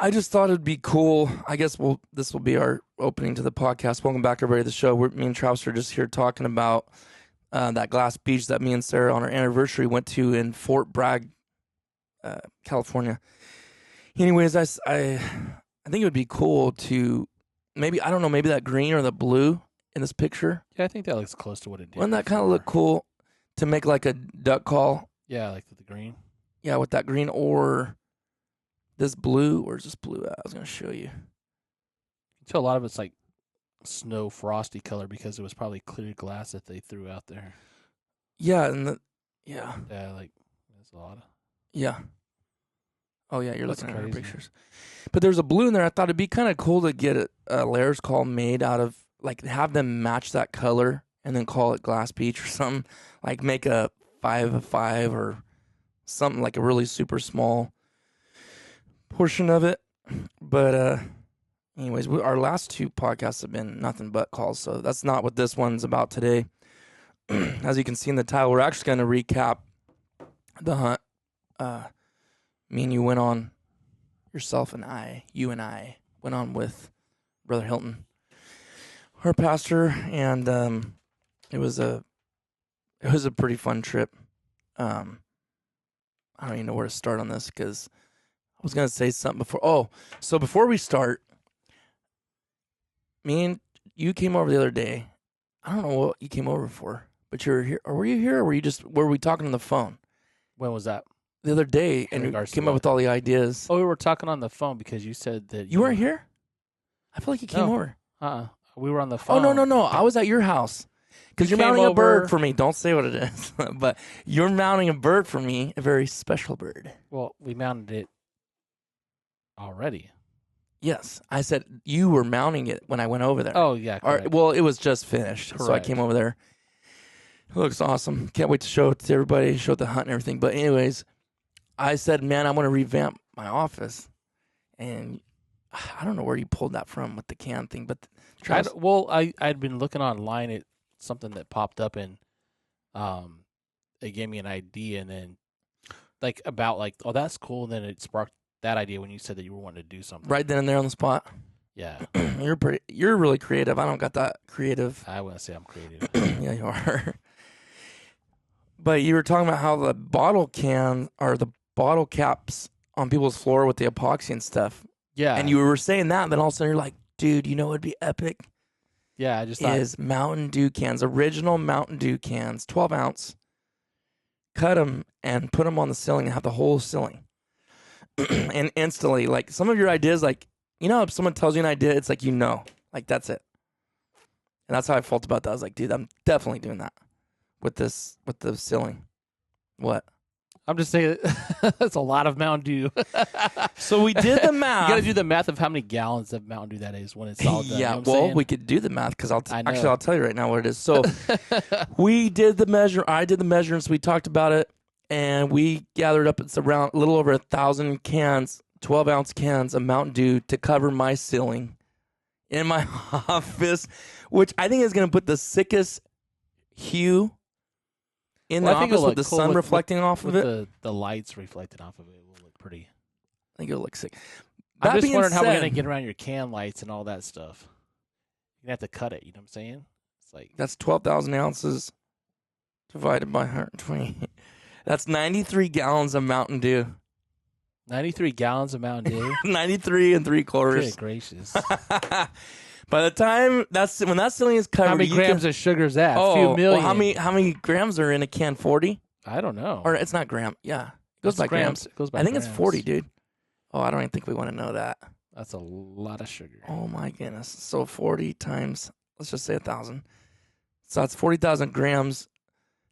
I just thought it'd be cool. I guess this will be our opening to the podcast. Welcome back, everybody, to the show. Me and Travis are just here talking about that glass beach that me and Sarah on our anniversary went to in Fort Bragg, California. Anyways, I think it would be cool to maybe that green or the blue in this picture. Yeah, I think that looks close to what it did. Wouldn't that kind of look cool to make like a duck call? Yeah, like with the green. Yeah, with that green or this blue. Where's this blue at? I was going to show you. So a lot of it's like snow frosty color because it was probably clear glass that they threw out there. Yeah, and yeah, like there's a lot of. Yeah. Oh yeah, you're That's looking at our crazy. pictures. But there's a blue in there. I thought it'd be kind of cool to get a layers call made out of, like, have them match that color and then call it Glass Beach or something. Like make a 5 or something, like a really super small portion of it. But anyways, our last two podcasts have been nothing but calls, so that's not what this one's about today. As you can see in the title, we're actually going to recap the hunt. Me and you went on, you and I went on with Brother Hilton, our pastor, and it was a pretty fun trip. I don't even know where to start on this because I was going to say something before. Oh, so before we start, me and you came over the other day. I don't know what you came over for, but you were here. Or were you here, or were we talking on the phone? When was that? The other day, and you came up with all the ideas. Oh, we were talking on the phone because you said that you weren't here. I feel like you came over. We were on the phone. Oh no! I was at your house because you're mounting a bird for me. Don't say what it is, but you're mounting a bird for me, a very special bird. Well, we mounted it already. Yes, I said you were mounting it when I went over there. Oh yeah. Well, it was just finished, so I came over there. It looks awesome. Can't wait to show it to everybody, show the hunt and everything. But anyways, I said, man, I want to revamp my office. And I don't know where you pulled that from with the can thing. But I'd been looking online at something that popped up, and it gave me an idea. And then oh, that's cool. And then it sparked that idea when you said that you were wanting to do something. Right then and there on the spot? Yeah. You're really creative. I don't got that creative. I wouldn't say I'm creative. Yeah, you are. But you were talking about how the bottle can or the bottle caps on people's floor with the epoxy and stuff. Yeah. And you were saying that, and then all of a sudden you're like, dude, you know what would be epic? Yeah, I just thought. Is Mountain Dew cans, original Mountain Dew cans, 12 ounce. Cut them and put them on the ceiling and have the whole ceiling. And instantly, like, some of your ideas, like, you know, if someone tells you an idea, it's like, like, that's it. And that's how I felt about that. I was like, dude, I'm definitely doing that with the ceiling. What? I'm just saying that's a lot of Mountain Dew. So we did the math. You got to do the math of how many gallons of Mountain Dew that is when it's all done. Yeah, you know we could do the math because I'll tell you right now what it is. So we did the measure. I did the measurements. We talked about it, and we gathered up. It's around a little over 1,000 cans, 12-ounce cans of Mountain Dew to cover my ceiling in my office, which I think is going to put the sickest hue in the office with the sun reflecting off of it. The lights reflecting off of it will look pretty. I think it'll look sick. I'm just wondering how we're going to get around your can lights and all that stuff. You're going to have to cut it, you know what I'm saying? It's like that's 12,000 ounces divided by 120. That's 93 gallons of Mountain Dew. 93 gallons of Mountain Dew? 93 3/4. Good gracious. By the time when that ceiling is covered, how many grams of sugar is that? Oh, a few million. Well, how many grams are in a can? 40? I don't know. Or it's not gram. Yeah, it goes by grams. It goes by I think grams. it's 40, dude. Oh, I don't even think we want to know that. That's a lot of sugar. Oh my goodness. So 40 times, let's just say 1,000. So that's 40,000 grams.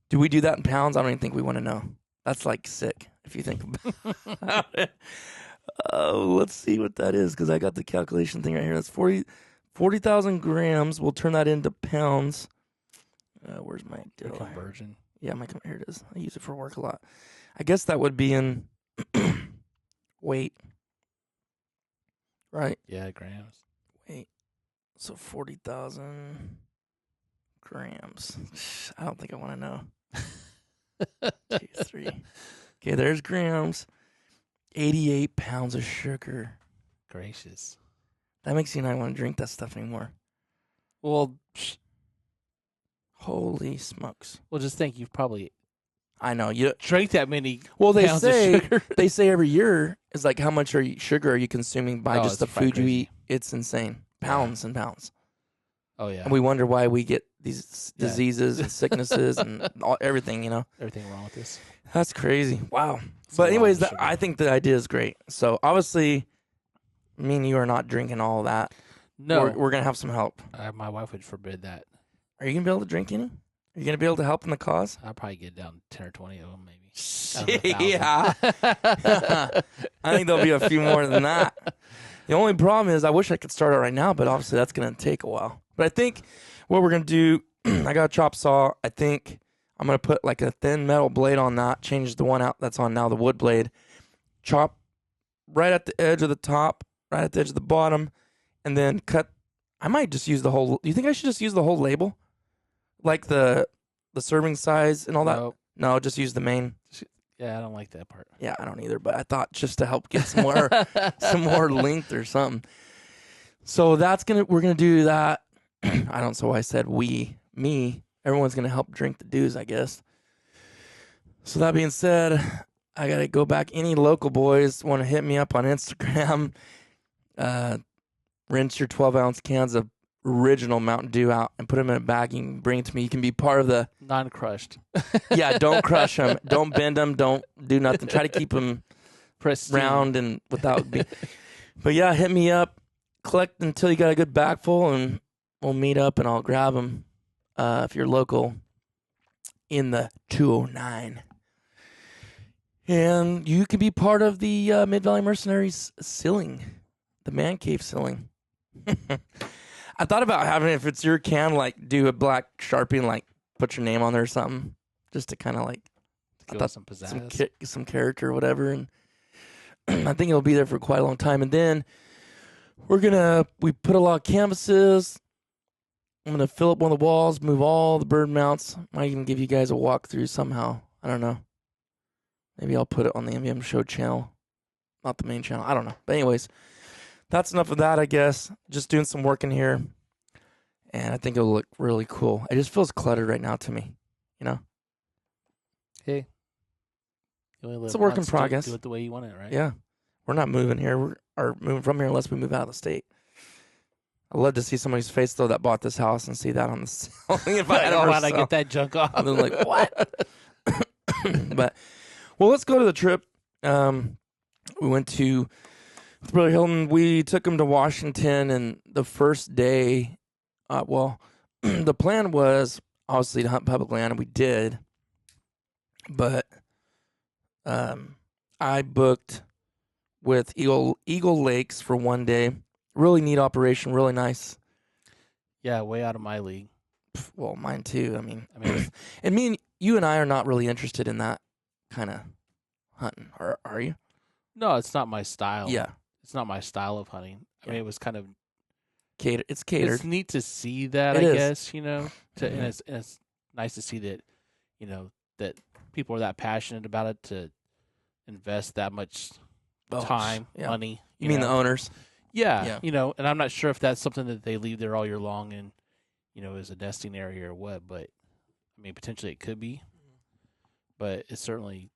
Do we do that in pounds? I don't even think we want to know. That's like sick if you think about it. Let's see what that is because I got the calculation thing right here. That's 40,000 grams. We'll turn that into pounds. Where's my conversion? Yeah, here it is. I use it for work a lot. I guess that would be in weight. Right? Yeah, grams. Weight. So 40,000 grams. I don't think I want to know. 2, 3. Okay, there's grams. 88 pounds of sugar. gracious. That makes you not want to drink that stuff anymore. Well, Holy smokes. well, just think you've probably I know. You drank that many Well, pounds of sugar. they say every year is like how much sugar are you consuming by just the food you eat? It's insane. Pounds and pounds. Oh, yeah. And we wonder why we get these Yeah. diseases and sicknesses and everything, Everything wrong with this. That's crazy. Wow. It's But a lot anyways, of sugar. I think the idea is great. So obviously, me and you are not drinking all of that. No. We're going to have some help. My wife would forbid that. Are you going to be able to drink any? Are you going to be able to help in the cause? I'll probably get down 10 or 20 of them, maybe. Yeah. I think there'll be a few more than that. The only problem is I wish I could start it right now, but obviously that's going to take a while. But I think what we're going to do, I got a chop saw. I think I'm going to put like a thin metal blade on that, change the one out that's on now, the wood blade, chop right at the edge of the top, right at the edge of the bottom, and then cut. I might just use the whole. Do you think I should just use the whole label? Like the serving size and all that? Nope. No, just use the main. Yeah, I don't like that part. Yeah, I don't either, but I thought just to help get some more some more length or something. So we're gonna do that. I don't know why I said me. Everyone's gonna help drink the dues, I guess. So that being said, I gotta go back. Any local boys want to hit me up on Instagram? Rinse your 12-ounce cans of original Mountain Dew out and put them in a bag. You can bring it to me. You can be part of the non-crushed. Yeah, don't crush them. Don't bend them. Don't do nothing. Try to keep them round and without being. But yeah, hit me up. Collect until you got a good bag full, and we'll meet up and I'll grab them if you're local in the 209. And you can be part of the Mid-Valley Mercenaries ceiling, the man cave ceiling. I thought about having, if it's your can, like do a black Sharpie and like put your name on there or something, just to kind of like some pizzazz, some character or whatever. And I think it'll be there for quite a long time. And then we put a lot of canvases. I'm gonna fill up one of the walls, move all the bird mounts. Might even give you guys a walkthrough somehow. I don't know. Maybe I'll put it on the MVM Show channel, not the main channel. I don't know. But anyways. That's enough of that, I guess. Just doing some work in here. And I think it'll look really cool. It just feels cluttered right now to me, Hey. It's a work in progress. Do it the way you want it, right? Yeah. We're not moving here. We're moving from here unless we move out of the state. I'd love to see somebody's face, though, that bought this house and see that on the ceiling. If I know how to get that junk off. And then like, what? But, well, let's go to the trip. We went to... With Brother Hilton, we took him to Washington, and the first day, the plan was obviously to hunt public land, and we did. But I booked with Eagle Lakes for one day. Really neat operation, really nice. Yeah, way out of my league. Well, mine too. I mean, and you and I are not really interested in that kind of hunting, are you? No, it's not my style. Yeah. It's not my style of hunting. I mean, it was kind of catered. It's catered. It's neat to see that, I guess, and it's nice to see that, that people are that passionate about it to invest that much time, money. You mean the owners? Yeah, and I'm not sure if that's something that they leave there all year long and, as a nesting area or what, but I mean, potentially it could be, but it's certainly,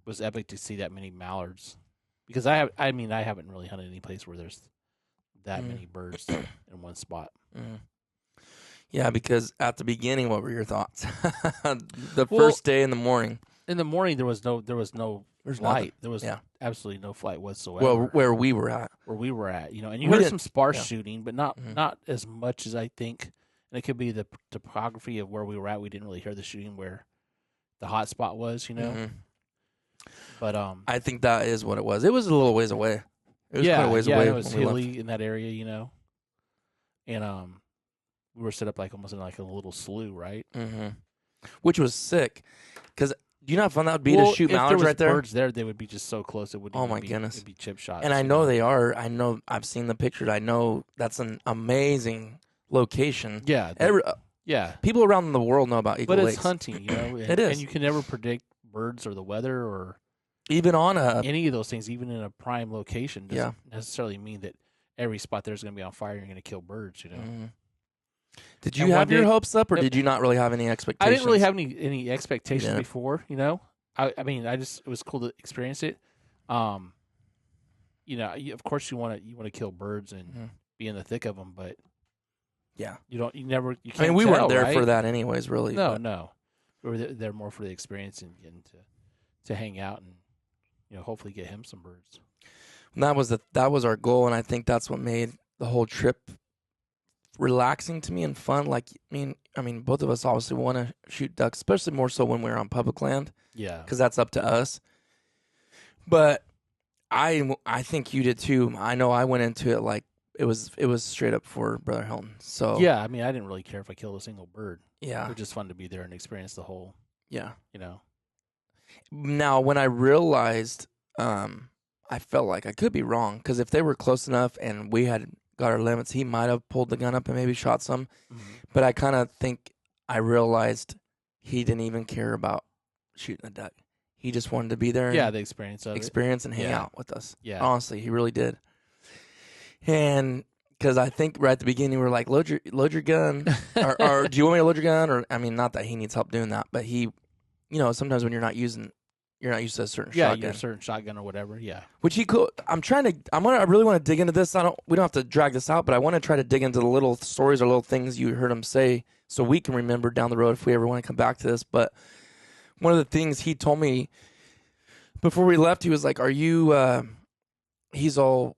was epic to see that many mallards, because I haven't really hunted any place where there's that many birds in one spot. Yeah, because at the beginning, what were your thoughts? First day in the morning. In the morning, there was no flight. Nothing. There was absolutely no flight whatsoever. Well, where we were at, and you heard some sparse shooting, but not as much as I think. And it could be the topography of where we were at. We didn't really hear the shooting where the hot spot was, But I think that is what it was. It was a little ways away. It was quite a ways away. It was hilly in that area, and we were set up like almost in like a little slough, right? Mm-hmm. Which was sick, because do you know how fun that would be to shoot mallards right there? If there was birds there, they would be just so close. It would. Oh my goodness! It'd be chip shots. And I know they are. I know I've seen the pictures. I know that's an amazing location. Yeah. People around the world know about Eagle Lakes. But it's hunting, It is, and you can never predict birds or the weather or Even on a any of those things, even in a prime location, doesn't Yeah. necessarily mean that every spot there's going to be on fire. You're going to kill birds, you know. Mhm. Did you And one have your day- hopes up, or Yep. did you not really have any expectations? I didn't really have any expectations didn't? before, you know. I mean, it was cool to experience it. You know, of course you want to kill birds and Mhm. be in the thick of them, but Yeah. you can't. I mean, we tell, weren't there right? for that anyways, really. No, but- no, we were there more for the experience and getting to hang out and hopefully get him some birds. And that was our goal, and I think that's what made the whole trip relaxing to me and fun. Like, I mean, both of us obviously want to shoot ducks, especially more so when we're on public land, Yeah, because that's up to us. But I think you did too. I know I went into it like it was straight up for Brother Hilton. So yeah. I mean, I didn't really care if I killed a single bird. yeah, It was just fun to be there and experience the whole. yeah. Now, when I realized, I felt like I could be wrong, because if they were close enough and we had got our limits, he might have pulled the gun up and maybe shot some. Mhm. But I kind of think I realized he didn't even care about shooting a duck. He just wanted to be there yeah, and the experience of experience and hang Yeah. out with us. Yeah. Honestly, he really did. And because I think right at the beginning we were like, load your gun, or do you want me to load your gun? Or I mean, not that he needs help doing that, but he, sometimes when you're not used to a certain shotgun, your certain shotgun or whatever. Yeah, which he could. I really want to dig into this. We don't have to drag this out, but I want to try to dig into the little stories or little things you heard him say, so we can remember down the road if we ever want to come back to this. But one of the things he told me before we left, he was like, "Are you?" He's all,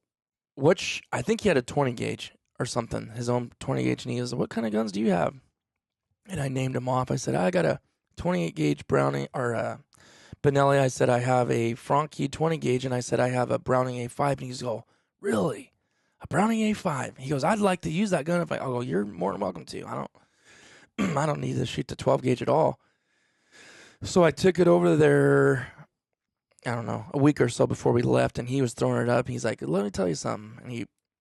I think he had a 20 gauge or something, his own 20 gauge, and he goes, "What kind of guns do you have?" And I named him off. I said, "I got a 28 gauge Browning or Benelli." I said, "I have a Franke 20 gauge," and I said, "I have a Browning A5." And he's go, "Really? A Browning A5?" He goes, "I'd like to use that gun if I." I'll go, "You're more than welcome to. I don't need to shoot the 12 gauge at all." So I took it over there, I don't know, a week or so before we left, and he was throwing it up. He's like, "Let me tell you something." And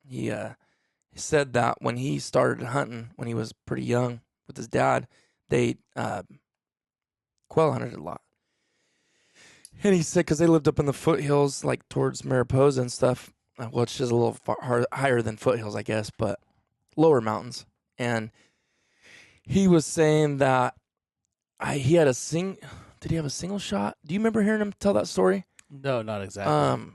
he said that when he started hunting when he was pretty young with his dad, they quail hunted a lot. And he said, because they lived up in the foothills, like towards Mariposa and stuff, which is a little higher than foothills, I guess, but lower mountains. And he was saying that he had did he have a single shot? Do you remember hearing him tell that story? no, not exactly.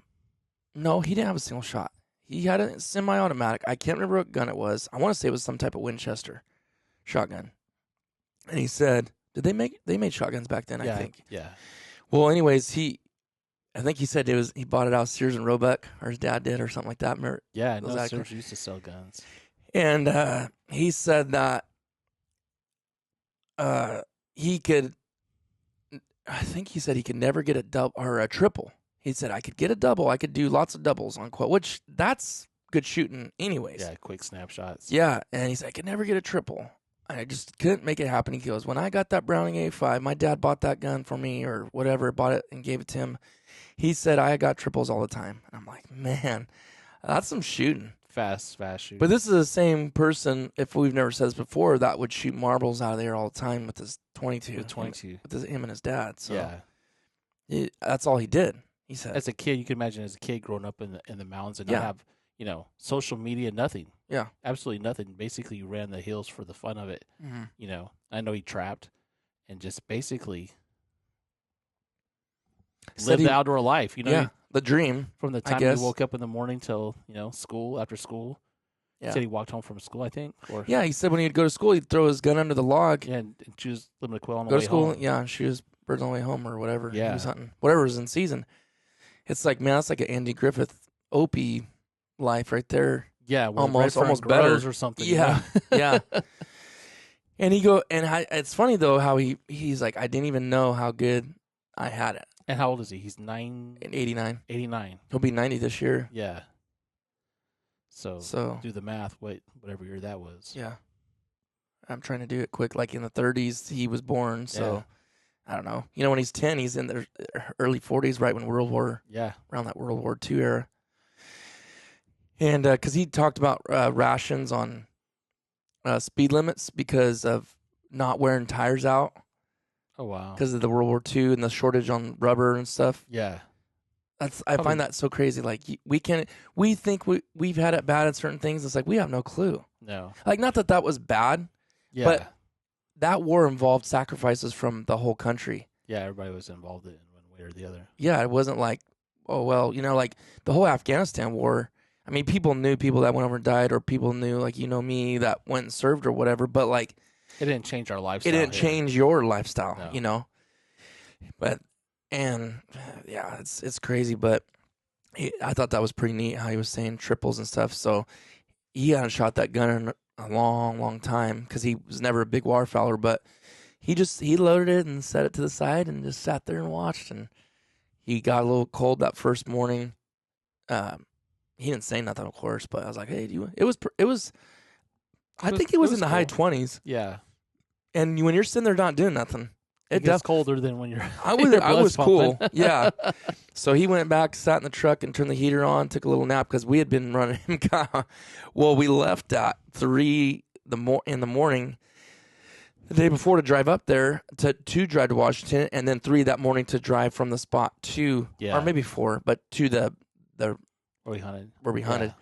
No, he didn't have a single shot. He had a semi-automatic. I can't remember what gun it was. I want to say it was some type of Winchester shotgun. And he said, they made shotguns back then, yeah, I think. Yeah, Well, anyways, I think he said he bought it out of Sears and Roebuck, or his dad did, or something like that. yeah. Those No, actors. Sears used to sell guns. And he said that he could. I think he said he could never get a double or a triple. He said, "I could get a double. I could do lots of doubles on quote," which that's good shooting, anyways. Yeah, quick snapshots. Yeah, and he said, "I could never get a triple. I just couldn't make it happen." He goes, "When I got that Browning A5, my dad bought that gun for me or whatever, bought it and gave it to him. He said I got triples all the time." And I'm like, man, that's some shooting. Fast shooting. But this is the same person, if we've never said this before, that would shoot marbles out of there all the time with his 22. With 22. With him and his dad. So yeah, that's all he did, he said. as a kid, you can imagine as a kid growing up in the mountains and Yeah. not have social media, nothing. Yeah. Absolutely nothing. Basically, you ran the hills for the fun of it. Mm-hmm. I know he trapped and just basically Said lived the outdoor life. Yeah, the dream. From the I time he guess. woke up in the morning till school, after school. Yeah. He said he walked home from school, I think. Or Yeah, he said when he'd go to school, he'd throw his gun under the log, and choose limited quail on the go way to school, home. yeah, and shoot his birds on the way home or whatever he Yeah. was hunting. Whatever was in season. It's like, man, that's like an Andy Griffith Opie life right there. Yeah, where Almost Redfern better. grows or something. Yeah, yeah. And it's funny though how he's like, I didn't even know how good I had it. And how old is he? He's 89. 89. He'll be 90 this year. Yeah. So do the math. Whatever year that was. Yeah. I'm trying to do it quick. Like in the 30s, he was born. So I don't know. When he's 10, he's in the early 40s, right when around that World War II era. And because he talked about rations on speed limits because of not wearing tires out Oh wow. because of the World War II and the shortage on rubber and stuff. Yeah. I find that so crazy. Like we think we've had it bad at certain things. It's like we have no clue. No. Like not that was bad, Yeah. but that war involved sacrifices from the whole country. Yeah, everybody was involved in it in one way or the other. Yeah, it wasn't like, oh well, like the whole Afghanistan war. I mean, people knew people that went over and died, or people knew, like, me that went and served or whatever. But like, it didn't change our lifestyle. It didn't change your lifestyle, No. But yeah, it's crazy. But I thought that was pretty neat how he was saying triples and stuff. So he hadn't shot that gun in a long, long time because he was never a big waterfowler. But he loaded it and set it to the side and just sat there and watched. And he got a little cold that first morning. He didn't say nothing, of course, but I was like, "Hey, I think it was in the high 20s." Yeah. And when you're sitting there not doing nothing, it gets colder than when you're. I was cool. Yeah. So he went back, sat in the truck, and turned the heater on. Took a little nap because we had been running him. Well, we left at 3 in the morning the day before to drive up there to drive to Washington, and then 3 that morning to drive from the spot to, or maybe 4, but to the where we hunted.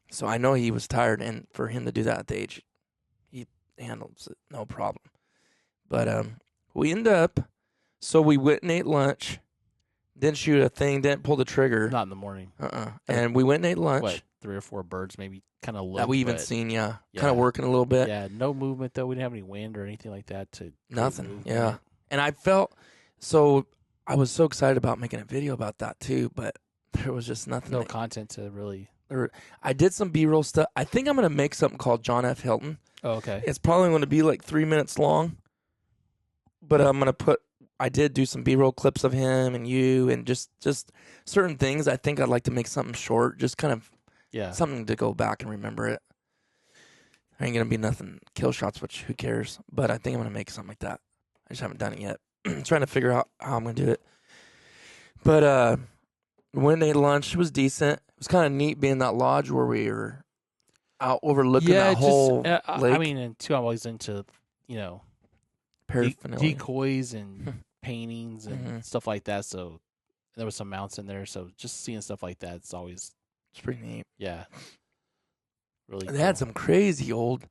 So I know he was tired, and for him to do that at the age, he handles it no problem. But we ended up, so we went and ate lunch, didn't shoot a thing, didn't pull the trigger. Not in the morning. And we went and ate lunch. What, 3 or 4 birds maybe kind of looked. That we even seen, kind of working a little bit. Yeah, no movement though. We didn't have any wind or anything like that to nothing. Yeah, and I felt I was so excited about making a video about that too, but there was just nothing. No content to really. I did some B-roll stuff. I think I'm going to make something called John F. Hilton. Oh, okay. It's probably going to be like 3 minutes long, but I'm going to I did do some B-roll clips of him and you and just certain things. I think I'd like to make something short, just kind of something to go back and remember it. There ain't going to be nothing kill shots, which who cares, but I think I'm going to make something like that. I just haven't done it yet. I'm trying to figure out how I'm going to do it. But when they ate lunch, it was decent. It was kind of neat being that lodge where we were out overlooking that whole lake. I mean, and too, I'm always into, paraphernalia, decoys and paintings and stuff like that. So there was some mounts in there. So just seeing stuff like that, it's pretty neat. Yeah. Really They had some crazy old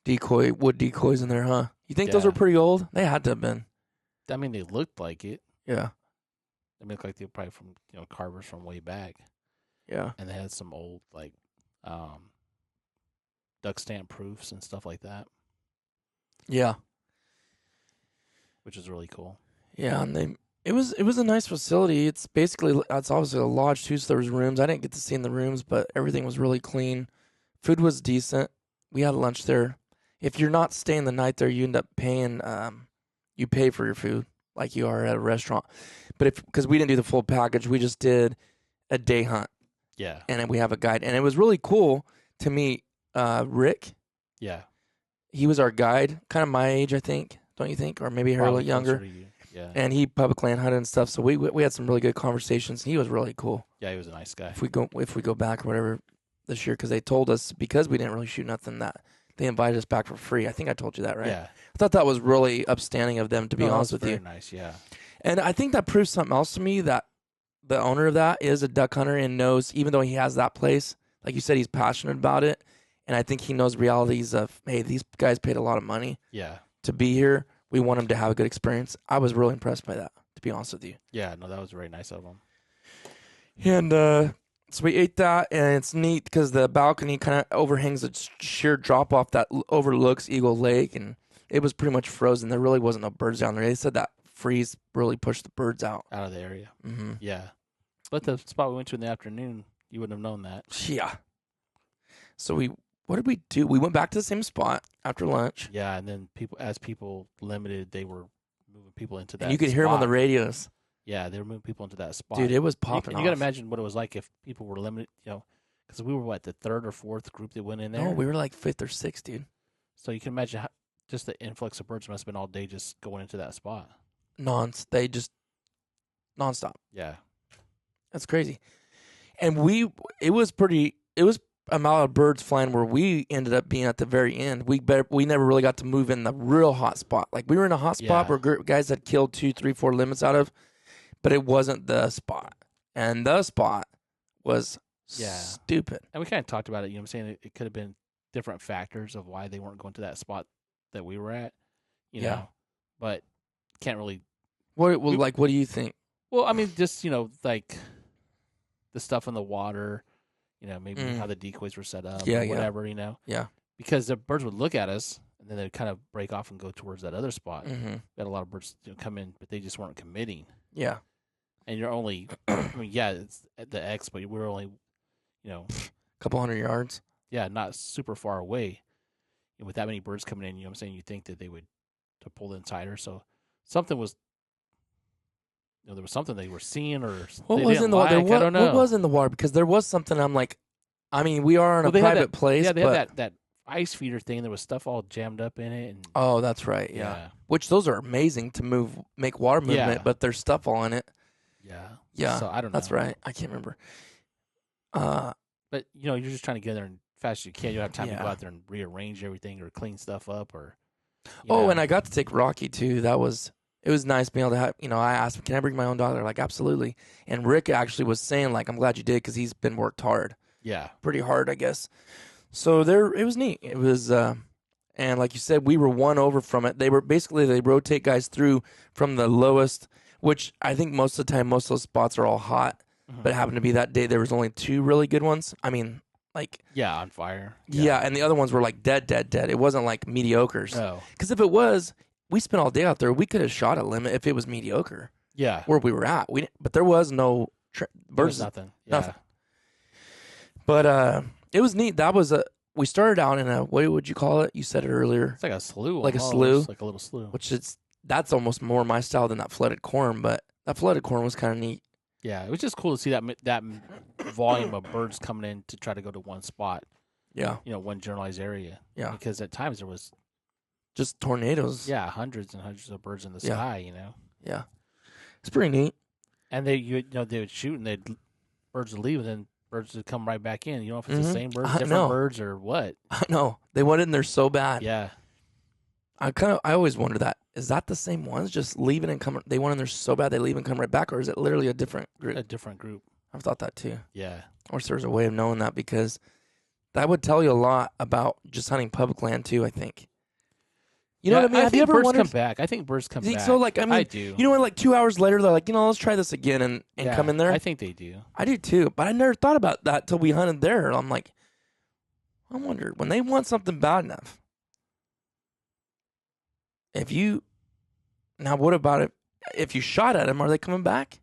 wood decoys in there, huh? You think those were pretty old? They had to have been. I mean, they looked like it. Yeah. They looked like they were probably from, carvers from way back. Yeah. And they had some old, duck stamp proofs and stuff like that. Yeah. Which is really cool. Yeah, and it was a nice facility. It's obviously a lodge too, so there was rooms. I didn't get to see in the rooms, but everything was really clean. Food was decent. We had lunch there. If you're not staying the night there, you end up paying. You pay for your food like you are at a restaurant. But because we didn't do the full package, we just did a day hunt. Yeah. And then we have a guide, and it was really cool to meet Rick. Yeah. He was our guide, kind of my age, I think. Don't you think? Or maybe a little younger. Yeah. And he public land hunted and stuff. So we had some really good conversations. He was really cool. Yeah, he was a nice guy. If we go back or whatever this year, because they told us because we didn't really shoot nothing that they invited us back for free. I think I told you that, right? Yeah. I thought that was really upstanding of them, to be honest with you. Very nice, yeah. And I think that proves something else to me, that the owner of that is a duck hunter and knows, even though he has that place, like you said, he's passionate about it. And I think he knows realities of, hey, these guys paid a lot of money to be here. We want them to have a good experience. I was really impressed by that, to be honest with you. Yeah, no, that was very nice of him. And so we ate that, and it's neat because the balcony kind of overhangs a sheer drop-off that overlooks Eagle Lake, and it was pretty much frozen. There really wasn't no birds down there. They said that freeze really pushed the birds out of the area. Mm-hmm. Yeah. But the spot we went to in the afternoon, you wouldn't have known that. Yeah. So what did we do? We went back to the same spot after lunch. Yeah, and then people limited, they were moving people into that. And you could hear them on the radios. Yeah, they were moving people into that spot. Dude, it was popping off. You got to imagine what it was like if people were limited, because we were, the third or fourth group that went in there? No, we were like fifth or sixth, dude. So you can imagine just the influx of birds must have been all day just going into that spot. They just nonstop. Yeah. That's crazy. And it was amount of birds flying where we ended up being at the very end. We never really got to move in the real hot spot. Like we were in a hot spot where guys had killed 2, 3, 4 limits out of, but it wasn't the spot. and the spot was Yeah. stupid. And we kind of talked about it. You know what I'm saying? It could have been different factors of why they weren't going to that spot that we were at. You Yeah. know, but can't really. What do you think? Well, I mean, just like the stuff in the water. You know, maybe how the decoys were set up or whatever. You know. Yeah. Because the birds would look at us and then they'd kind of break off and go towards that other spot. Mm-hmm. We had a lot of birds come in, but they just weren't committing. Yeah. And you're only, I mean, yeah, it's at the X, but we're only, a couple 100 yards. Yeah, not super far away. And with that many birds coming in, you know what I'm saying? You think that they would to pull in tighter. So something was, there was something they were seeing or what was in the water? I don't know. What was in the water? Because there was something. I'm like, I mean, we are in a private place. Yeah, they but... had that ice feeder thing. There was stuff all jammed up in it. And, oh, that's right. Yeah. Which those are amazing to make water movement, but there's stuff all in it. Yeah. Yeah. So I don't know. That's right. I can't remember. But you're just trying to get there as fast as you can. You don't have time to go out there and rearrange everything or clean stuff up or. And I got to take Rocky too. It was nice being able to have. I asked him, "Can I bring my own dog?" They're like, "Absolutely." And Rick actually was saying, like, "I'm glad you did," because he's been worked hard. Yeah. Pretty hard, I guess. So it was neat. It was, and like you said, we were one over from it. They rotate guys through from the lowest, which I think most of the time, most of those spots are all hot. Mm-hmm. But it happened to be that day there was only 2 really good ones. I mean, like. Yeah, on fire. Yeah, and the other ones were like dead. It wasn't like mediocres. No. Because if it was, we spent all day out there. We could have shot a limit if it was mediocre. Yeah. Where we were at. But there was no birds. Nothing. Yeah. Nothing. But it was neat. We started out in what would you call it? You said it earlier. It's like a slough. Like a slough. Like a little slough. That's almost more my style than that flooded corn, but that flooded corn was kind of neat. Yeah, it was just cool to see that volume of birds coming in to try to go to one spot. Yeah. One generalized area. Yeah. Because at times there was just tornadoes. Yeah, hundreds and hundreds of birds in the sky, Yeah. It's pretty neat. And they would shoot and birds would leave and then birds would come right back in. You don't know if it's the same birds, different birds, or what. I know. They went in there so bad. Yeah. I always wonder that. Is that the same ones just leaving and coming? They went in there so bad they leave and come right back, or is it literally a different group? A different group. I've thought that too. Yeah. I wish there was a way of knowing that, because that would tell you a lot about just hunting public land too, I think. You know what I mean? Have you ever birds wondered? Come back. I think birds come back. So, like, I mean, I do. Like 2 hours later, they're like, let's try this again and come in there. I think they do. I do too, but I never thought about that till we hunted there. I'm like, I wonder when they want something bad enough. Now what about if you shot at them? Are they coming back?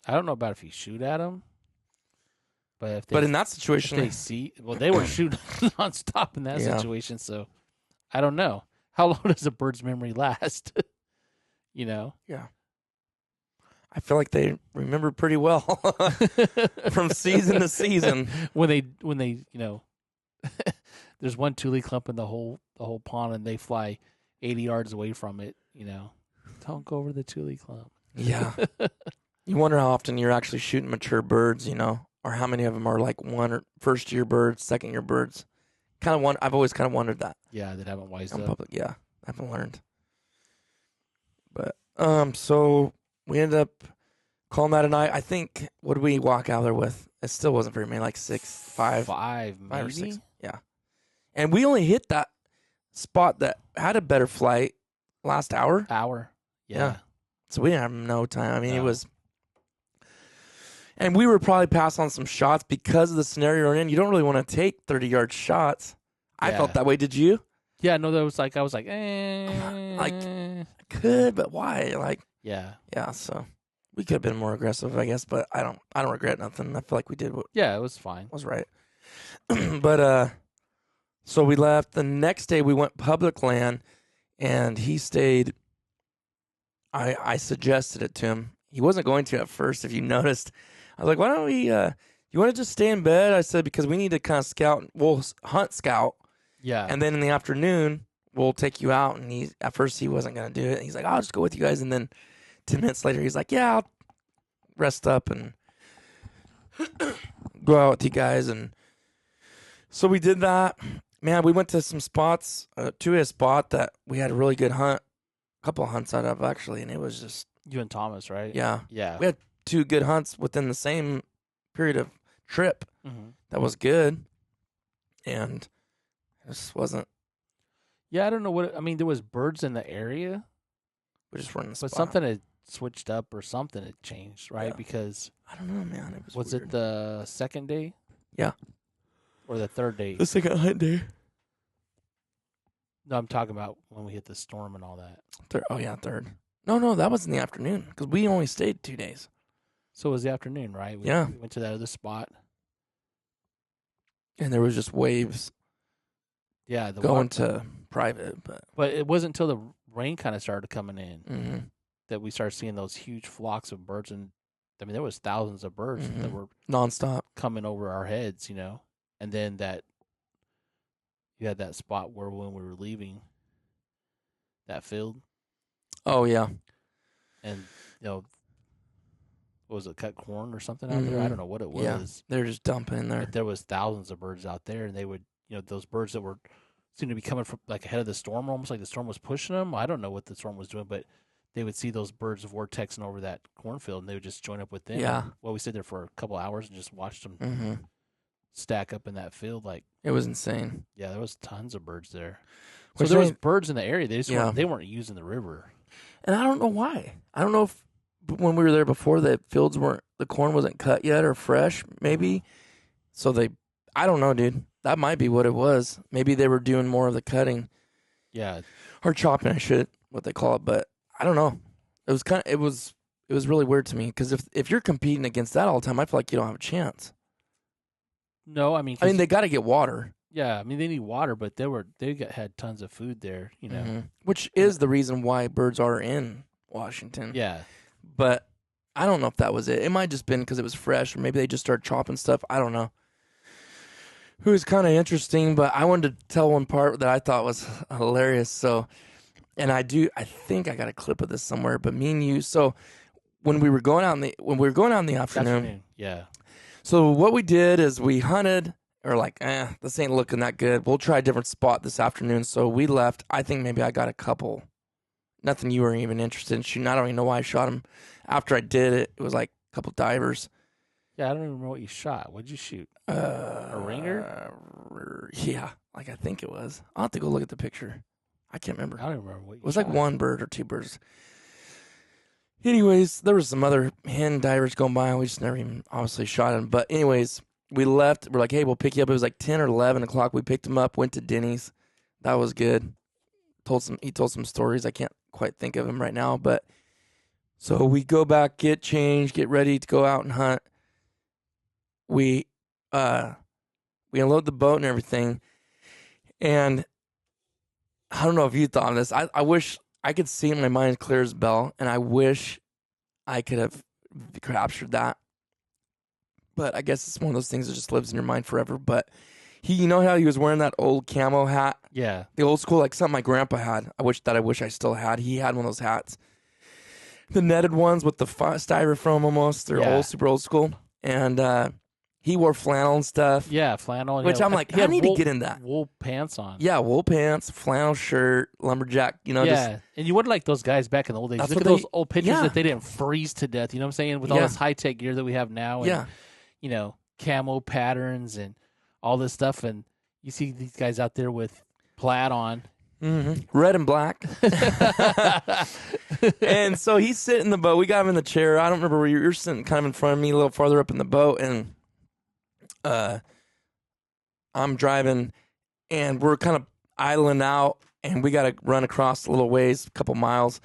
I don't know about if you shoot at them, but in that situation, they were shooting nonstop in that situation. So I don't know. How long does a bird's memory last? Yeah. I feel like they remember pretty well from season to season. When they there's one tule clump in the whole pond and they fly 80 yards away from it. Don't go over the tule clump. Yeah. You wonder how often you're actually shooting mature birds, or how many of them are like first year birds, second year birds. I've always kind of wondered that. Yeah, that haven't wised up. Yeah, I haven't learned. But so we ended up calling that a night. I think, what did we walk out there with? It still wasn't very many, like 5 maybe? or 6. Yeah, and we only hit that spot that had a better flight last hour. Yeah. So we didn't have no time. I mean, it was. And we were probably pass on some shots because of the scenario we're in. You don't really want to take 30-yard shots. I felt that way. Did you? Yeah, no, I was like, like, I could, but why? Yeah. Yeah, so we could have been more aggressive, I guess, but I don't regret nothing. I feel like we did what it was fine. Was right. But so we left. The next day we went public land, and he stayed. I suggested it to him. He wasn't going to at first, if you noticed. I was like, why don't we, you want to just stay in bed? I said, because we need to kind of scout. We'll hunt scout. Yeah. And then in the afternoon, we'll take you out. And at first he wasn't going to do it. And he's like, I'll just go with you guys. And then 10 minutes later, he's like, yeah, I'll rest up and go out with you guys. And so we did that. Man, we went to some spots, to a spot that we had a really good hunt. A couple of hunts out of, actually. And it was just. You and Thomas, right? Yeah. Yeah. We had 2 good hunts within the same period of trip. Mm-hmm. That was good, and it just wasn't. Yeah, I don't know what. I mean, there was birds in the area, We just weren't in the but spot. something had switched up or something had changed, right? Yeah. Because I don't know, man. It was it the second day? Yeah. Or the third day? the second hunt day? No, I'm talking about when we hit the storm and all that. Third. No, that was in the afternoon because we only stayed 2 days. So it was the afternoon, right? We went to that other spot. And there was just waves. Yeah, going to private, but it wasn't until the rain kind of started coming in that we started seeing those huge flocks of birds, and I mean there was thousands of birds that were nonstop coming over our heads, and then you had that spot where when we were leaving that field. Oh yeah, and what was it, cut corn or something out there? I don't know what it was. Yeah, they're just dumping in there. But there was thousands of birds out there, and they would, those birds that seemed to be coming from like ahead of the storm, almost like the storm was pushing them. I don't know what the storm was doing, but they would see those birds vortexing over that cornfield, and they would just join up with them. Yeah. Well, we stayed there for a couple hours and just watched them stack up in that field. Like it was insane. Yeah, there was tons of birds there. So there was birds in the area. They just weren't using the river. And I don't know why. I don't know if when we were there before, the corn wasn't cut yet or fresh, maybe. So I don't know, dude. That might be what it was. Maybe they were doing more of the cutting. Yeah. Or chopping, what they call it. But I don't know. It was really weird to me because if you're competing against that all the time, I feel like you don't have a chance. No, I mean they got to get water. Yeah, I mean they need water, but had tons of food there, Which is the reason why birds are in Washington. Yeah, but I don't know if that was it. It might have just been because it was fresh, or maybe they just started chopping stuff. I don't know. It was kind of interesting, but I wanted to tell one part that I thought was hilarious. So, and I think I got a clip of this somewhere. But me and you, so when we were going out in the afternoon, yeah. So what we did is we hunted. Or like, this ain't looking that good. We'll try a different spot this afternoon. So we left. I think maybe I got a couple. Nothing you were even interested in shooting. I don't even know why I shot him. After I did it, it was like a couple divers. Yeah, I don't even remember what you shot. What'd you shoot? A ringer? Yeah, I think it was. I'll have to go look at the picture. I can't remember. I don't remember what you shot. It was like one bird or two birds. Anyways, there was some other hen divers going by, and we just never even obviously shot him. But anyways, we left. We're like, hey, we'll pick you up. It was like 10 or 11 o'clock. We picked him up, went to Denny's. That was good. He told some stories. I can't quite think of him right now. But so we go back, get changed, get ready to go out and hunt. We unload the boat and everything. And I don't know if you thought of this. I wish I could see in my mind clear as bell, and I wish I could have captured that. But I guess it's one of those things that just lives in your mind forever. But you know how he was wearing that old camo hat? Yeah. The old school, like something my grandpa had. I wish I still had. He had one of those hats. The netted ones with the styrofoam almost. They're super old school. And he wore flannel and stuff. Yeah, flannel. Which I'm like, I need to get in that. Wool pants on. Yeah, wool pants, flannel shirt, lumberjack, Yeah, just, and you would like those guys back in the old days. Look at those old pictures that they didn't freeze to death. You know what I'm saying? With all this high-tech gear that we have now. And, camo patterns and all this stuff. And you see these guys out there with plaid on. Mm-hmm. Red and black. And so he's sitting in the boat. We got him in the chair. I don't remember where you're sitting kind of in front of me, a little farther up in the boat. And I'm driving, and we're kind of idling out, and we got to run across a little ways, a couple miles.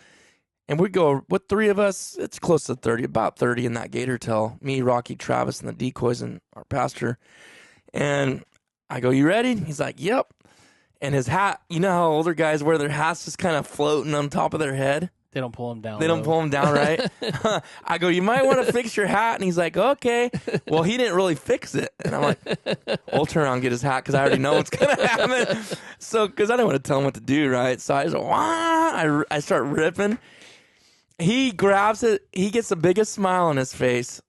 And we go, with 3 of us, it's close to 30, about 30 in that gator tail. Me, Rocky, Travis, and the decoys, and our pastor. And I go, you ready? He's like, yep. And his hat, you know how older guys wear their hats just kind of floating on top of their head? They don't pull them down. They don't pull them down, right? I go, you might want to fix your hat. And he's like, okay. Well, he didn't really fix it. And I'm like, I'll turn around and get his hat because I already know what's going to happen. So, because I didn't want to tell him what to do, right? So I just, I start ripping. He grabs it. He gets the biggest smile on his face.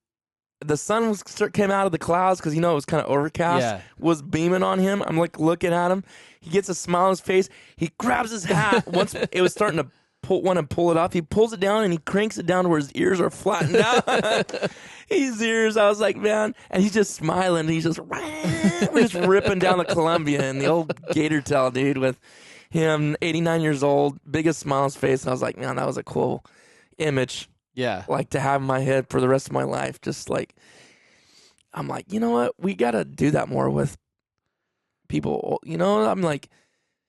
The sun came out of the clouds because, it was kind of overcast, was beaming on him. I'm like looking at him. He gets a smile on his face. He grabs his hat. Once it was starting to want to pull it off. He pulls it down and he cranks it down to where his ears are flattened out. His ears, I was like, man, and he's just smiling. He's just, we're just ripping down the Columbia and the old gator tail, dude, with him, 89 years old, biggest smile on his face. And I was like, man, that was a cool image. Yeah. Like to have in my head for the rest of my life. Just like, I'm like, you know what? We got to do that more with people. You know, I'm like,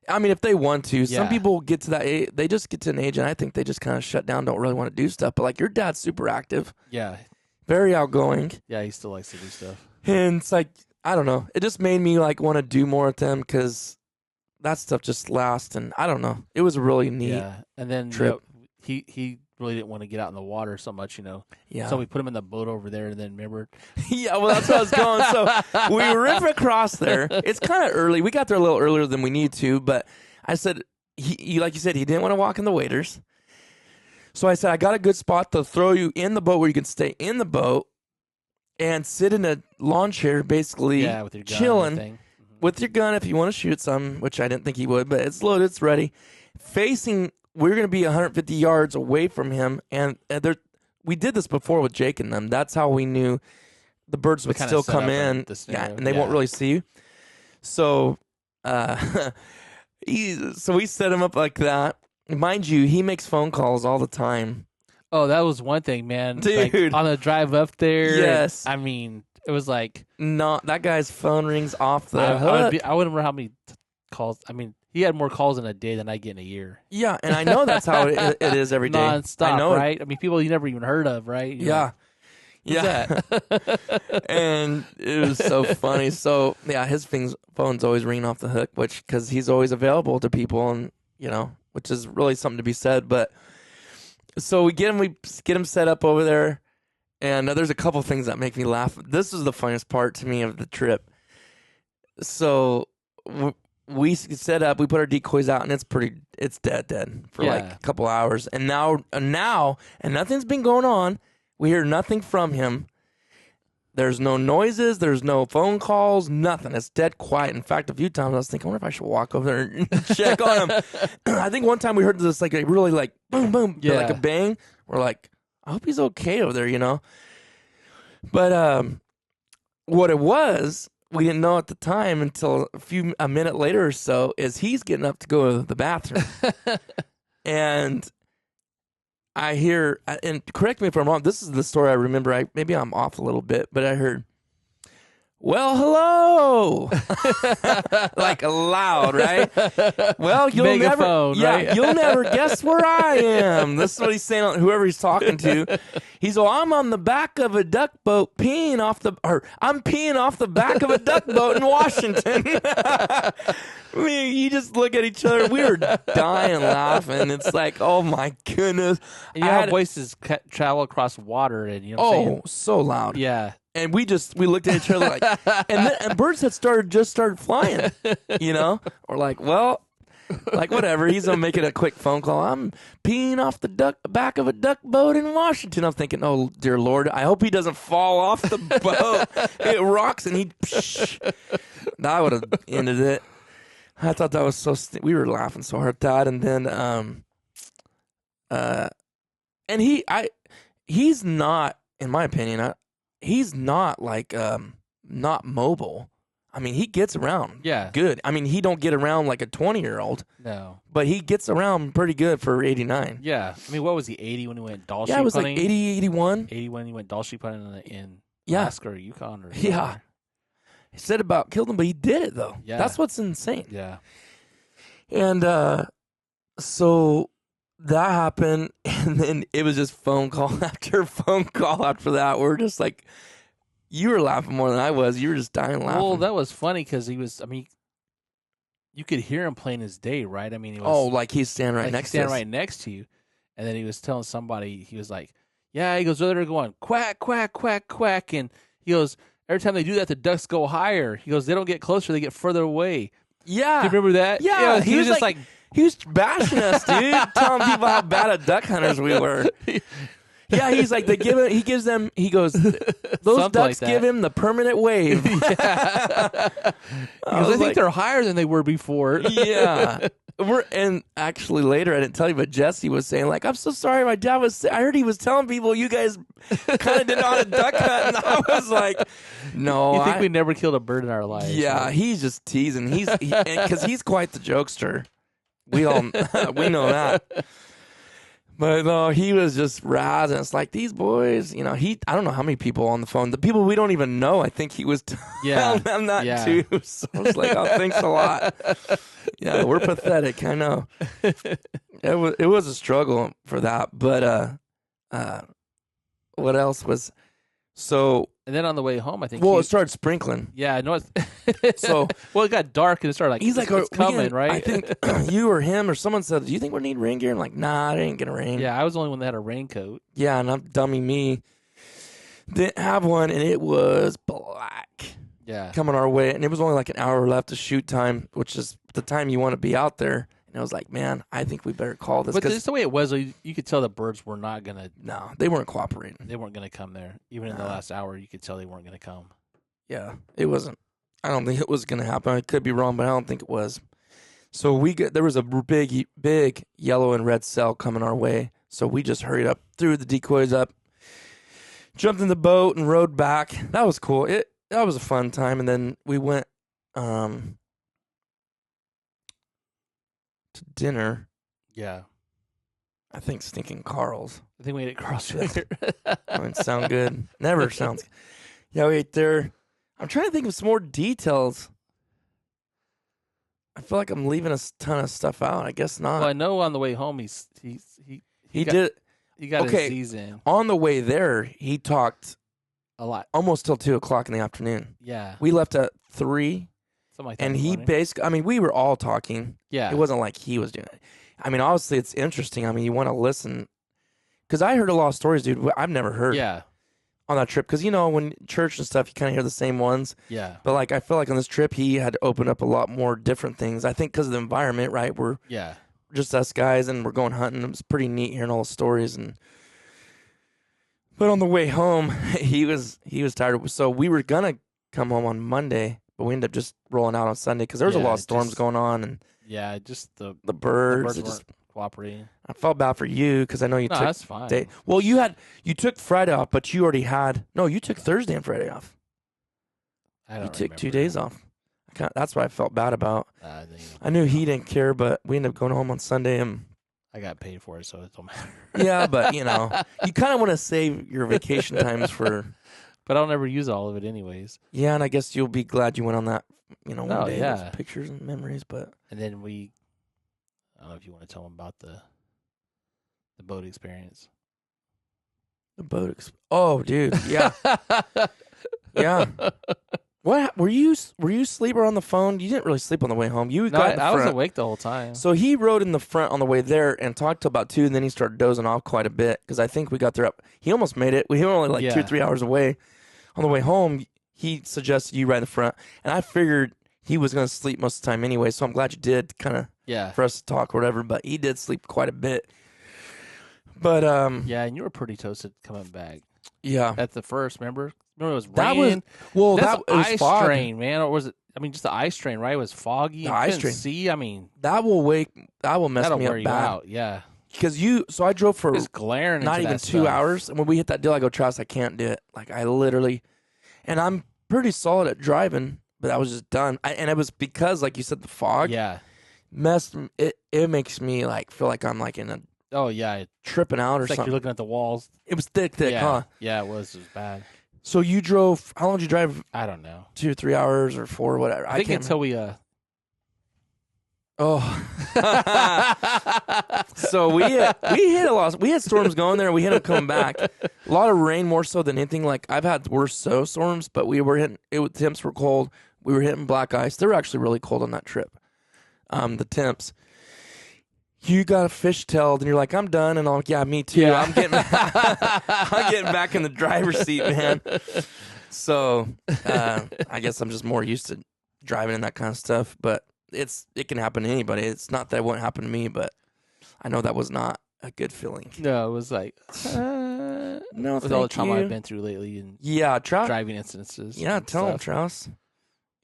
I mean, if they want to, some people get to that age, they just get to an age and I think they just kind of shut down, don't really want to do stuff. But like your dad's super active. Yeah. Very outgoing. Yeah, he still likes to do stuff. And it's like, I don't know. It just made me like want to do more with them because that stuff just lasts. And I don't know. It was a really neat and then trip. He really didn't want to get out in the water so much, Yeah. So we put him in the boat over there, and then remember. Yeah, well, that's where I was going. So we ripped across there. It's kind of early. We got there a little earlier than we need to, but I said, he like you said, he didn't want to walk in the waders. So I said, I got a good spot to throw you in the boat where you can stay in the boat and sit in a lawn chair, basically with your gun chilling with your gun if you want to shoot some, which I didn't think he would, but it's loaded, it's ready. Facing, we're going to be 150 yards away from him, and we did this before with Jake and them. That's how we knew the birds would still come in, and they won't really see you. So, so we set him up like that. Mind you, he makes phone calls all the time. Oh, that was one thing, man. Dude. Like, on the drive up there. Yes. I mean, it was like. No, that guy's phone rings off the hook. I wouldn't remember how many calls. I mean, he had more calls in a day than I get in a year. Yeah, and I know that's how it is every day. Non-stop, I know right? I mean, people you never even heard of, right? Yeah. Yeah. And it was so funny. So, yeah, his phone's always ringing off the hook, because he's always available to people, and, which is really something to be said. But so we get him set up over there, and there's a couple things that make me laugh. This is the funniest part to me of the trip. So we set up, we put our decoys out, and it's dead for like a couple hours. And now, and nothing's been going on. We hear nothing from him. There's no noises. There's no phone calls. Nothing. It's dead quiet. In fact, a few times I was thinking, I wonder if I should walk over there and check on him. I think one time we heard this like a really like boom, boom, like a bang. We're like, I hope he's okay over there, But what it was, we didn't know at the time until a minute later or so, is he's getting up to go to the bathroom. And I hear, and correct me if I'm wrong, this is the story I remember. Maybe I'm off a little bit, but I heard, well, hello, like loud, right? Well, you'll Megaphone, right? You'll never guess where I am. This is what he's saying. Whoever he's talking to, I'm on the back of a duck boat I'm peeing off the back of a duck boat in Washington. I mean, you just look at each other. We were dying laughing. It's like, oh my goodness. And you know how voices travel across water, and so loud. Yeah. And we looked at each other like, and birds had started flying, We're like, well, like whatever. He's gonna make it a quick phone call. I'm peeing off the back of a duck boat in Washington. I'm thinking, oh dear Lord, I hope he doesn't fall off the boat. It rocks, and that would have ended it. I thought that was so. We were laughing so hard at that, and then, and he's not, in my opinion, he's not like not mobile. I mean, he gets around. Yeah. Good. I mean, he don't get around like a 20-year-old. No. But he gets around pretty good for 89. Yeah. I mean, what was he, 80 when he went doll sheep hunting? Yeah, it was like 80, 81. 80 when he went doll sheep hunting in Alaska or Yukon or something. Yeah. He said about killed him, but he did it though. Yeah. That's what's insane. Yeah. And so that happened, and then it was just phone call after phone call after that. We're just like, you were laughing more than I was. You were just dying laughing. Well, that was funny because you could hear him plain as day, right? I mean, he was, like he's standing right next to you. And then he was telling somebody, he was like, yeah, he goes, they're going quack, quack, quack, quack. And he goes, every time they do that, the ducks go higher. He goes, they don't get closer, they get further away. Yeah. Do you remember that? Yeah. He was just like he was bashing us, dude, telling people how bad of duck hunters we were. Yeah, he's like, he goes, those ducks give him the permanent wave. Yeah. Because I think they're higher than they were before. Yeah. And actually later, I didn't tell you, but Jesse was saying, like, I'm so sorry. My dad I heard he was telling people you guys kind of didn't know how to duck hunt. And I was like, no. You think we never killed a bird in our lives? Yeah, right? he's just teasing. Because he's quite the jokester. We know that. But no, he was just razzing. It's like, these boys, I don't know how many people on the phone. The people we don't even know, I think he was telling them that too. So I was like, oh, thanks a lot. Yeah, we're pathetic. I know. It was a struggle for that. But what else was so? And then on the way home, I think. Well, it started sprinkling. Yeah, I know. So it got dark and it started like. He's like, it's coming, right? I think you or him or someone said, "Do you think we need rain gear?" I'm like, "Nah, it ain't gonna rain." Yeah, I was the only one that had a raincoat. Yeah, and I'm dummy me. Didn't have one, and it was black. Yeah, coming our way, and it was only like an hour left of shoot time, which is the time you want to be out there. And I was like, man, I think we better call this. But just the way it was, you could tell the birds were not gonna. No, they weren't cooperating. They weren't gonna come there. Even in the last hour, you could tell they weren't gonna come. Yeah, it wasn't. I don't think it was gonna happen. I could be wrong, but I don't think it was. So there was a big yellow and red cell coming our way. So we just hurried up, threw the decoys up, jumped in the boat, and rowed back. That was cool. That was a fun time. And then we went to dinner. Yeah. I think Stinking Carl's. I think we ate at Carl's. Doesn't sound good. Never sounds good. Yeah, we ate there. I'm trying to think of some more details. I feel like I'm leaving a ton of stuff out. I guess not. Well, I know on the way home he got his Z's in. On the way there, he talked a lot, almost till 2:00 in the afternoon. Yeah, we left at 3, something like that. And he basically, I mean, we were all talking. Yeah, it wasn't like he was doing it. I mean, obviously, it's interesting. I mean, you want to listen because I heard a lot of stories, dude. I've never heard. Yeah. On that trip, because when church and stuff, you kind of hear the same ones. Yeah. But like, I feel like on this trip, he had to open up a lot more different things. I think because of the environment, right? We're just us guys, and we're going hunting. It was pretty neat hearing all the stories. But on the way home, he was tired. So we were gonna come home on Monday, but we ended up just rolling out on Sunday because there was a lot of storms going on, and just the birds weren't cooperating. I felt bad for you because I know you took. That's fine. Well, you took Friday off, but you already had. No, you took Thursday and Friday off. You took 2 days off. That's what I felt bad about. I knew he didn't care, but we ended up going home on Sunday, and I got paid for it, so it don't matter. Yeah, but you kind of want to save your vacation times for. But I'll never use all of it, anyways. Yeah, and I guess you'll be glad you went on that. One day. Yeah. With pictures and memories, but. And then I don't know if you want to tell them about the boat experience. Oh, dude, yeah, yeah. What were you sleeper on the phone? You didn't really sleep on the way home. I was awake the whole time. So he rode in the front on the way there and talked till about 2, and then he started dozing off quite a bit because I think we got there up. He almost made it. We were only like 2 or 3 hours away. On the way home, he suggested you ride in the front, and I figured he was going to sleep most of the time anyway. So I'm glad you did, kind of for us to talk or whatever. But he did sleep quite a bit. But and you were pretty toasted coming back. Yeah, at the first, remember it was raining. That was ice fog. train, man, or was it? I mean, just the ice train, right? It was foggy. The ice train. See, I mean, that will mess me up bad. Out. Yeah, because so I drove for glaring not even 2 stuff. hours, and when we hit that deal, I go, Travis, I can't do it. Like I literally, and I'm pretty solid at driving, but I was just done. And it was because, like you said, the fog. It makes me like feel like I'm like in a. Oh yeah, tripping out or something. Like you're looking at the walls. It was thick, huh? Yeah, it was bad. So you drove? How long did you drive? I don't know. 2 or 3 hours or 4, whatever. I think until we. Oh. So we hit a lot. We had storms going there. We hit them coming back. A lot of rain, more so than anything. Like I've had worse storms, but we were hitting. Temps were cold. We were hitting black ice. They were actually really cold on that trip. The temps. You got a fishtailed, and you're like, I'm done. And I'm like, yeah, me too. Yeah. I'm getting back in the driver's seat, man. So I guess I'm just more used to driving and that kind of stuff. But it can happen to anybody. It's not that it won't happen to me, but I know that was not a good feeling. No, it was like, no, with all the trauma I've been through lately and driving instances. Yeah, tell him, Travis.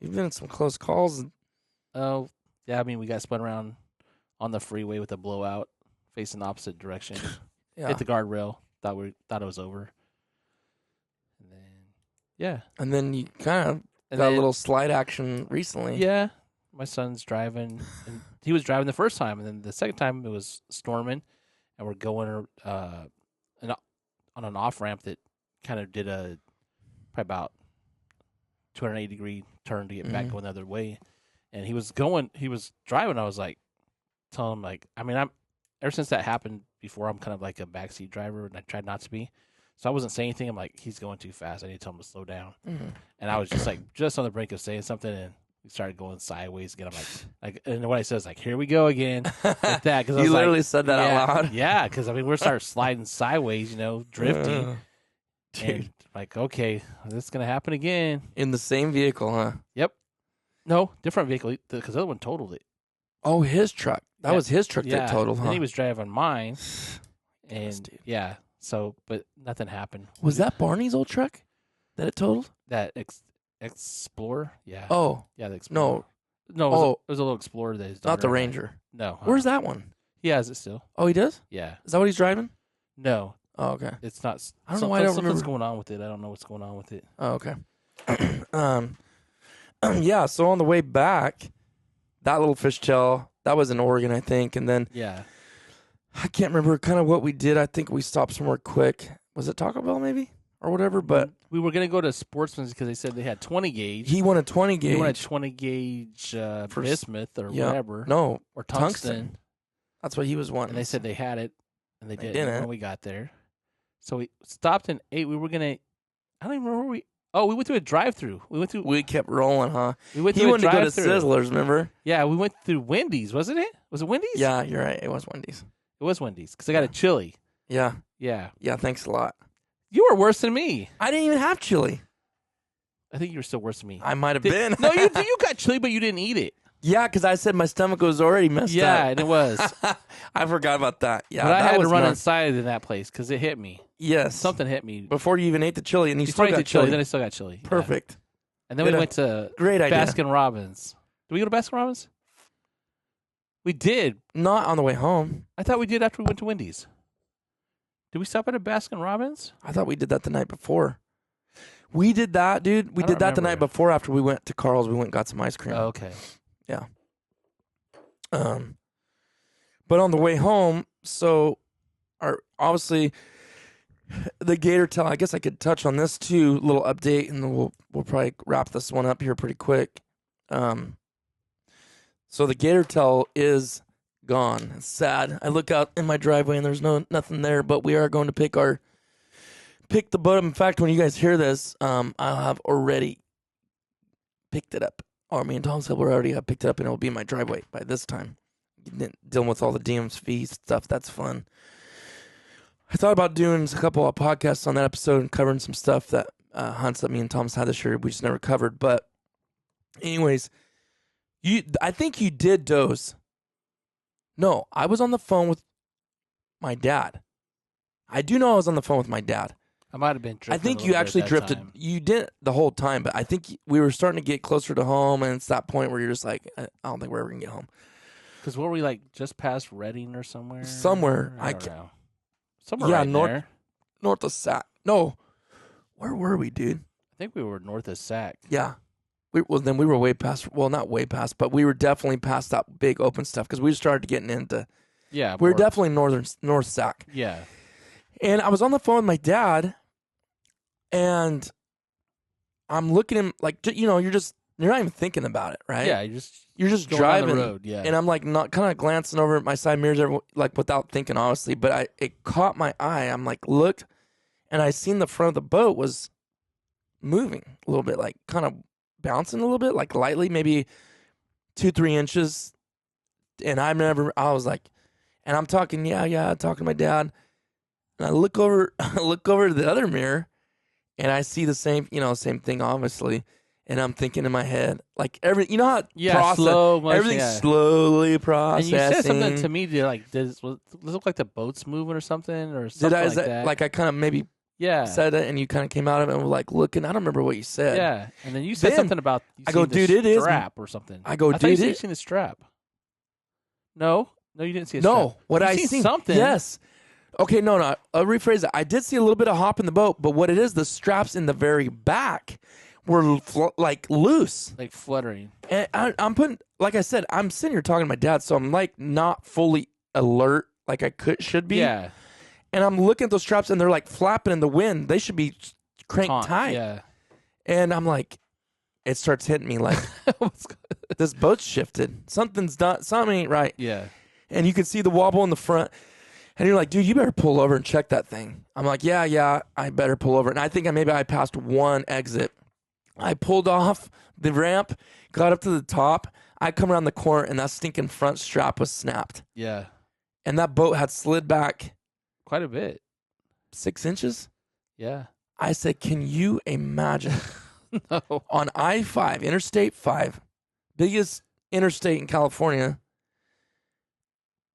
You've been in some close calls. Oh, yeah. I mean, we got spun around on the freeway with a blowout, facing the opposite direction. Yeah. Hit the guardrail. Thought it was over. And then, yeah. And then you kind of got a little slide action recently. Yeah. My son's driving, and he was driving the first time, and then the second time it was storming, and we're going on an off ramp that kind of did probably about 280-degree turn to get back going the other way, and he was driving. I was like, telling him like, I mean, ever since that happened before, I'm kind of like a backseat driver, and I tried not to be, so I wasn't saying anything. I'm like, he's going too fast. I need to tell him to slow down, and I was just on the brink of saying something, and we started going sideways again. I'm like, and what I said is like, here we go again, like that. Cause you literally said that out loud. Yeah, because I mean, we're starting sliding sideways, drifting. Dude. And like, okay, this is gonna happen again In the same vehicle, huh? Yep. No, different vehicle because the other one totaled it. Oh, his truck. That was his truck that totaled, huh? And he was driving mine, and Gosh, dude. yeah. So, but nothing happened. Was that Barney's old truck that it totaled? That Explorer? Yeah. Oh, yeah. The Explorer. No. It was a little Explorer that he's not the Ranger. No. Where's that one? He has it still. Oh, he does? Yeah. Is that what he's driving? No. Oh, okay. It's not. I don't know why I don't something's remember. going on with it. I don't know what's going on with it. Oh, okay. Yeah, so on the way back, that little fishtail, that was in Oregon, I think. And then Yeah. I can't remember kind of what we did. I think we stopped somewhere quick. Was it Taco Bell maybe or whatever? But we were going to go to Sportsman's because they said they had 20 gauge. he wanted 20 gauge. He wanted 20 gauge bismuth or whatever. No, Or tungsten. That's what he was wanting. And they said they had it, and they didn't didn't. when we got there. So we stopped and ate. We were going to, I don't even remember where we went through a drive-through. We kept rolling, huh? We went He through a wanted to go to drive-through. Sizzlers, remember? Yeah, we went through Wendy's, wasn't it? Was it Wendy's? Yeah, you're right. It was Wendy's. It was Wendy's because I got a chili. Yeah. Yeah. Yeah, thanks a lot. You were worse than me. I didn't even have chili. I think you were still worse than me. I might have been. No, you got chili, but you didn't eat it. Yeah, because I said my stomach was already messed up. Yeah, and it was. I forgot about that. Yeah, but I that had to was run nuts. inside in that place because it hit me. Yes. Something hit me. Before you even ate the chili, and you Before still I ate got the chili, chili. then I still got chili. Yeah. Perfect. And then we went to Great idea. Baskin Robbins. Did we go to Baskin Robbins? We did. Not on the way home. I thought we did after we went to Wendy's. Did we stop at a Baskin Robbins? I thought we did that the night before. We did that, dude. We I did don't that the night remember. before after we went to Carl's. We went and got some ice cream. Oh, okay. Yeah. But on the way home, so obviously the gator tail, I guess I could touch on this too, little update, and then we'll probably wrap this one up here pretty quick. So the gator tail is gone. It's sad. I look out in my driveway and there's nothing there, but we are going to pick the boat up. In fact, when you guys hear this, I'll have already picked it up. Or me and Tom Silver already have picked it up, and it'll be in my driveway by this time. Dealing with all the DMV stuff, that's fun. I thought about doing a couple of podcasts on that episode and covering some stuff that hunts that me and Tom's had this year we just never covered. But anyways, I think you did doze. No, I was on the phone with my dad. I do know I was on the phone with my dad. I might have been drifting. I think you actually drifted. You didn't the whole time, but I think we were starting to get closer to home, and it's that point where you're just like, I don't think we're ever going to get home. Because were we like just past Reading or somewhere? Somewhere. I don't know. Somewhere right there. North of Sac. No. Where were we, dude? I think we were north of Sac. Yeah. Then we were way past, well, not way past, but we were definitely past that big open stuff because we started getting into, Yeah. we were definitely North Sac. Yeah. And I was on the phone with my dad, and I'm looking at him like, you're not even thinking about it, right? Yeah. You're just going down driving. the road. Yeah. And I'm like not kind of glancing over at my side mirrors, like without thinking, honestly. But it caught my eye. I'm like, looked, and I seen the front of the boat was moving a little bit, like kind of bouncing a little bit, like lightly, maybe 2-3 inches. And I was like, and I'm talking, talking to my dad. And I look over to the other mirror, and I see the same thing, obviously. And I'm thinking in my head, like slow motion, everything's slowly processing. And you said something to me, does it look like the boat's moving or something, or something like that? Like I kind of maybe said it, and you kind of came out of it and were like looking. I don't remember what you said. Yeah, and then you said something about I go, dude, it is strap or something. I go, I thought dude, you seen the strap. No, No, you didn't see a strap. No, what You I seen seen something. Yes. Okay, no. I'll rephrase it. I did see a little bit of hop in the boat, but what it is, the straps in the very back were like loose. Like fluttering. And I'm putting, like I said, I'm sitting here talking to my dad, so I'm like not fully alert like I should be. Yeah. And I'm looking at those straps, and they're like flapping in the wind. They should be cranked tight. Yeah. And I'm like, it starts hitting me like, this boat's shifted. Something's done. Something ain't right. Yeah. And you can see the wobble in the front. And you're like, dude, you better pull over and check that thing. I'm like, yeah, I better pull over. And I think maybe I passed one exit. I pulled off the ramp, got up to the top. I come around the corner, and that stinking front strap was snapped. Yeah. And that boat had slid back Quite a bit. 6 inches. Yeah. I said, can you imagine? No. On I-5, Interstate 5, biggest interstate in California.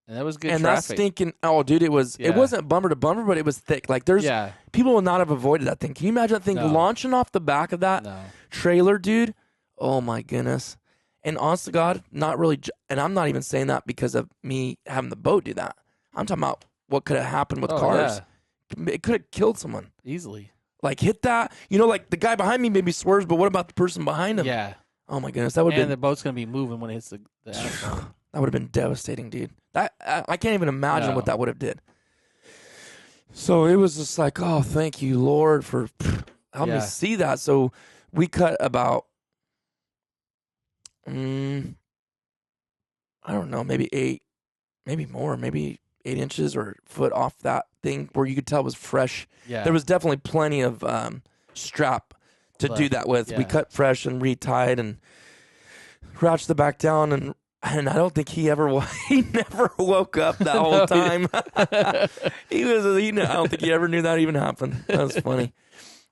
And that was good and traffic. that stinking, oh, dude, it wasn't bumper to bumper, but it was thick. Like, people will not have avoided that thing. Can you imagine that thing launching off the back of that trailer, dude? Oh, my goodness. And honest to God, not really, and I'm not even saying that because of me having the boat do that. I'm talking about what could have happened with cars. Yeah. It could have killed someone. Easily. Like, hit that, like the guy behind me maybe swerves, but what about the person behind him? Yeah. Oh, my goodness. That would have been. And the boat's going to be moving when it hits the asphalt. That would have been devastating, dude. I can't even imagine what that would have did. So it was just like, oh, thank you, Lord, for helping me see that. So we cut about, I don't know, maybe 8 inches or a foot off that thing where you could tell it was fresh. Yeah. There was definitely plenty of strap to do that with. Yeah. We cut fresh and retied and ratcheted the back down, and I don't think he never woke up that whole time. I don't think he ever knew that even happened. That was funny.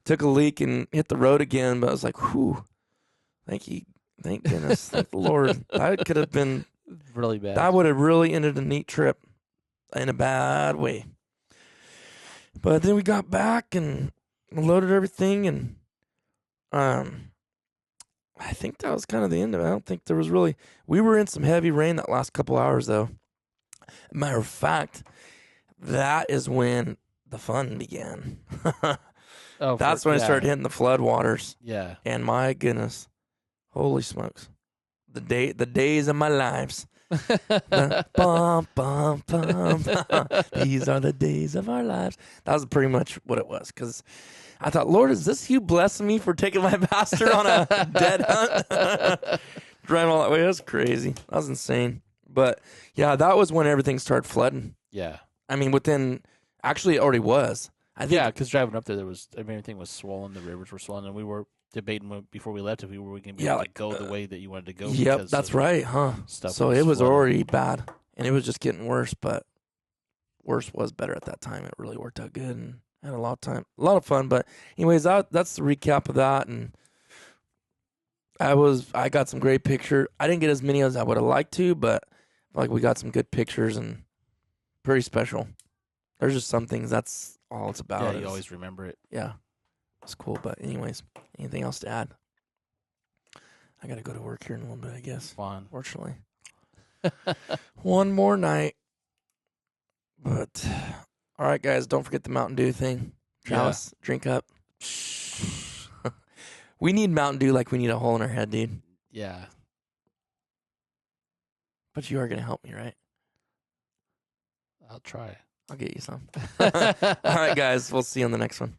Took a leak and hit the road again, but I was like, whew, thank goodness, thank the Lord. That could have been really bad. That would have really ended a neat trip in a bad way. But then we got back and loaded everything, and I think that was kind of the end of it. I don't think there was really. We were in some heavy rain that last couple hours, though. Matter of fact, that is when the fun began. That's when I started hitting the flood waters. Yeah. And my goodness, holy smokes, the days of my lives. Bum, bum, bum, bum. These are the days of our lives. That was pretty much what it was, because I thought, Lord, is this you blessing me for taking my pastor on a dead hunt? Driving all that way. That was crazy. That was insane. But yeah, that was when everything started flooding. Yeah. I mean, actually it already was. I think, because driving up there, everything was swollen. The rivers were swollen, and we were debating before we left if we were going to be able to go the way that you wanted to go. Yep, that's right, huh? So it was already bad, and it was just getting worse, but worse was better at that time. It really worked out good, and I had a lot of fun. But anyways, that's the recap of that, and I got some great pictures. I didn't get as many as I would have liked to, but like we got some good pictures and pretty special. There's just some things that's all it's about. Yeah, you always remember it. Yeah, it's cool. But anyways, anything else to add? I got to go to work here in a little bit, I guess. Fun. Fortunately. One more night. But, all right, guys, don't forget the Mountain Dew thing. Chalice, drink up. We need Mountain Dew like we need a hole in our head, dude. Yeah. But you are going to help me, right? I'll try. I'll get you some. All right, guys, we'll see you on the next one.